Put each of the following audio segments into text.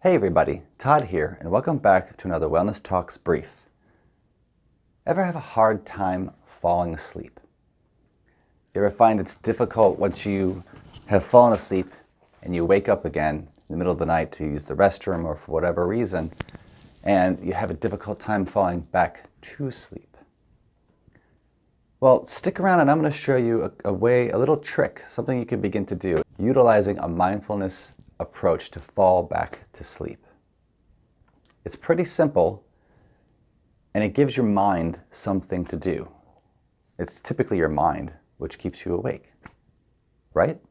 Hey everybody, Todd here, and welcome back to another Wellness Talks Brief. Ever have a hard time falling asleep? You ever find it's difficult once you have fallen asleep and you wake up again in the middle of the night to use the restroom or for whatever reason, and you have a difficult time falling back to sleep? Well, stick around and I'm going to show you a little trick, something you can begin to do, utilizing a mindfulness approach to fall back to sleep. It's pretty simple, and it gives your mind something to do. It's typically your mind which keeps you awake, right?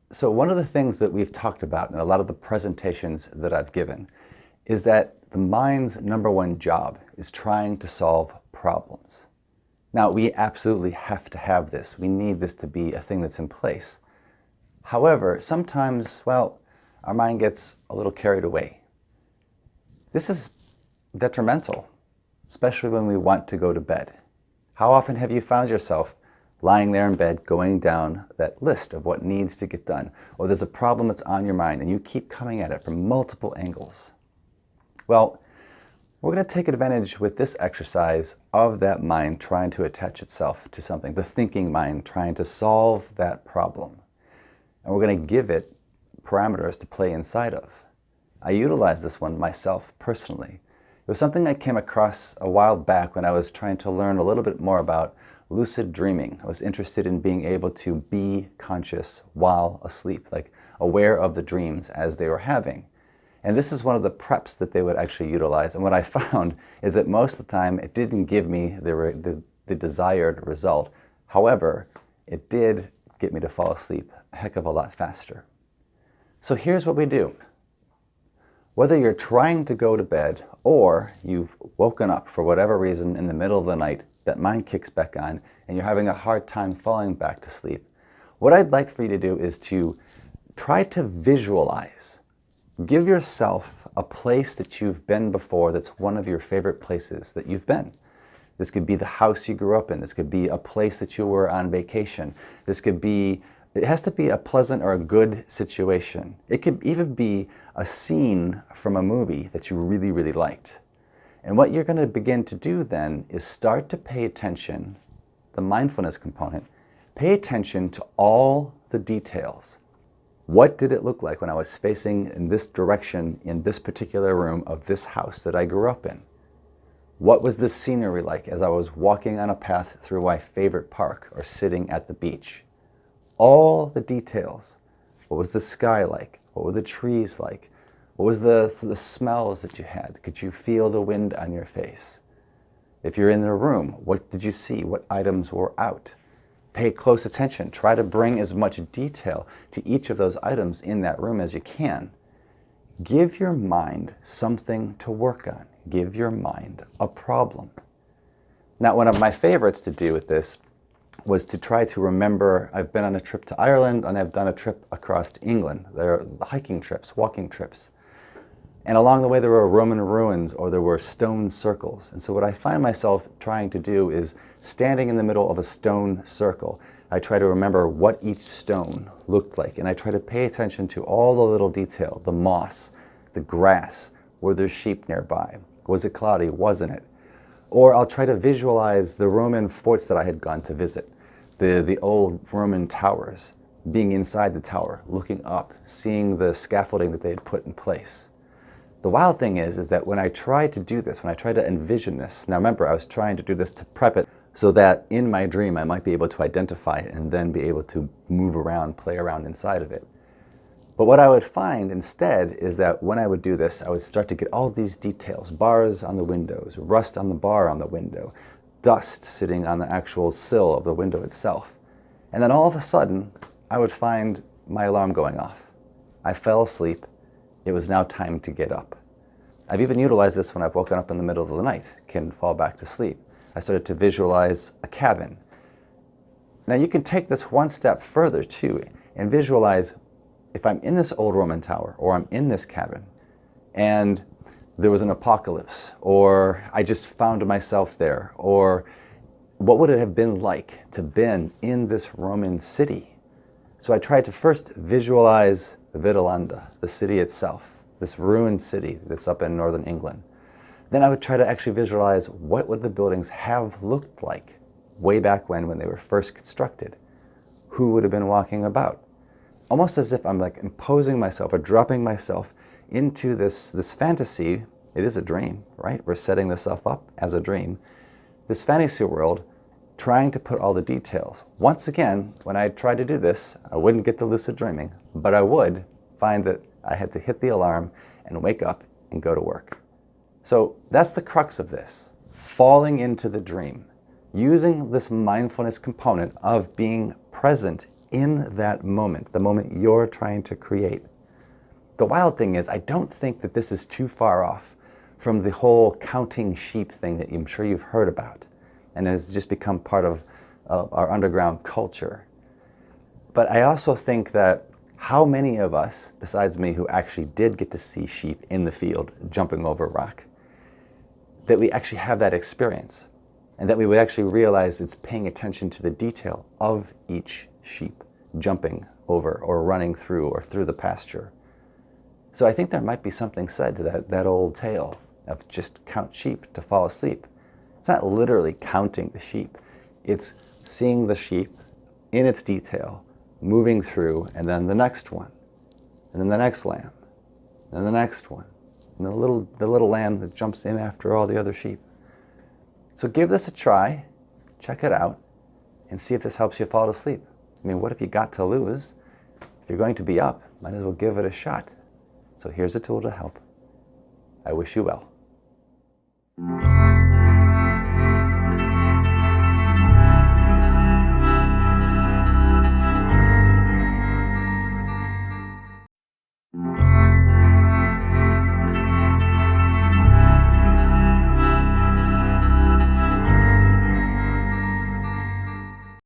So one of the things that we've talked about in a lot of the presentations that I've given is that the mind's number one job is trying to solve problems. Now, we absolutely have to have this. We need this to be a thing that's in place. However, sometimes, our mind gets a little carried away. This is detrimental, especially when we want to go to bed. How often have you found yourself lying there in bed, going down that list of what needs to get done? Or there's a problem that's on your mind and you keep coming at it from multiple angles. Well, we're going to take advantage with this exercise of that mind trying to attach itself to something, the thinking mind trying to solve that problem. And we're going to give it parameters to play inside of. I utilized this one myself personally. It was something I came across a while back when I was trying to learn a little bit more about lucid dreaming. I was interested in being able to be conscious while asleep, like aware of the dreams as they were having. And this is one of the preps that they would actually utilize. And what I found is that most of the time it didn't give me the desired result. However, it did get me to fall asleep a heck of a lot faster. So here's what we do. Whether you're trying to go to bed or you've woken up for whatever reason in the middle of the night, that mind kicks back on and you're having a hard time falling back to sleep, what I'd like for you to do is to try to visualize. Give yourself a place that you've been before that's one of your favorite places that you've been. This could be the house you grew up in. This could be a place that you were on vacation. It has to be a pleasant or a good situation. It could even be a scene from a movie that you really, really liked. And what you're going to begin to do then is start to pay attention, the mindfulness component, pay attention to all the details. What did it look like when I was facing in this direction in this particular room of this house that I grew up in? What was the scenery like as I was walking on a path through my favorite park or sitting at the beach? All the details. What was the sky like? What were the trees like? What was the smells that you had? Could you feel the wind on your face? If you're in the room, what did you see? What items were out? Pay close attention. Try to bring as much detail to each of those items in that room as you can. Give your mind something to work on. Give your mind a problem. Now, one of my favorites to do with this was to try to remember, I've been on a trip to Ireland and I've done a trip across to England. There are hiking trips, walking trips. And along the way there were Roman ruins or there were stone circles. And so what I find myself trying to do is standing in the middle of a stone circle. I try to remember what each stone looked like. And I try to pay attention to all the little detail, the moss, the grass, were there sheep nearby? Was it cloudy? Wasn't it? Or I'll try to visualize the Roman forts that I had gone to visit, the old Roman towers, being inside the tower, looking up, seeing the scaffolding that they had put in place. The wild thing is that when I try to do this, when I try to envision this, now remember I was trying to do this to prep it so that in my dream I might be able to identify it and then be able to move around, play around inside of it. But what I would find instead is that when I would do this, I would start to get all these details, bars on the windows, rust on the bar on the window, dust sitting on the actual sill of the window itself. And then all of a sudden, I would find my alarm going off. I fell asleep. It was now time to get up. I've even utilized this when I've woken up in the middle of the night, can fall back to sleep. I started to visualize a cabin. Now you can take this one step further too and visualize if I'm in this old Roman tower or I'm in this cabin and there was an apocalypse or I just found myself there or what would it have been like to been in this Roman city? So I tried to first visualize Vitellanda, the city itself, this ruined city that's up in northern England. Then I would try to actually visualize what would the buildings have looked like way back when they were first constructed. Who would have been walking about? Almost as if I'm like imposing myself or dropping myself into this fantasy. It is a dream, right? We're setting this stuff up as a dream. This fantasy world, trying to put all the details. Once again, when I tried to do this, I wouldn't get the lucid dreaming, but I would find that I had to hit the alarm and wake up and go to work. So that's the crux of this, falling into the dream, using this mindfulness component of being present in that moment, the moment you're trying to create. The wild thing is, I don't think that this is too far off from the whole counting sheep thing that I'm sure you've heard about and has just become part of our underground culture. But I also think that how many of us, besides me, who actually did get to see sheep in the field jumping over a rock, that we actually have that experience and that we would actually realize it's paying attention to the detail of each sheep jumping over or running through or through the pasture. So I think there might be something said to that old tale of just count sheep to fall asleep. It's not literally counting the sheep. It's seeing the sheep in its detail, moving through, and then the next one, and then the next lamb, and the next one, and the little lamb that jumps in after all the other sheep. So give this a try, check it out, and see if this helps you fall asleep. I mean, what have you got to lose? If you're going to be up, might as well give it a shot. So here's a tool to help. I wish you well.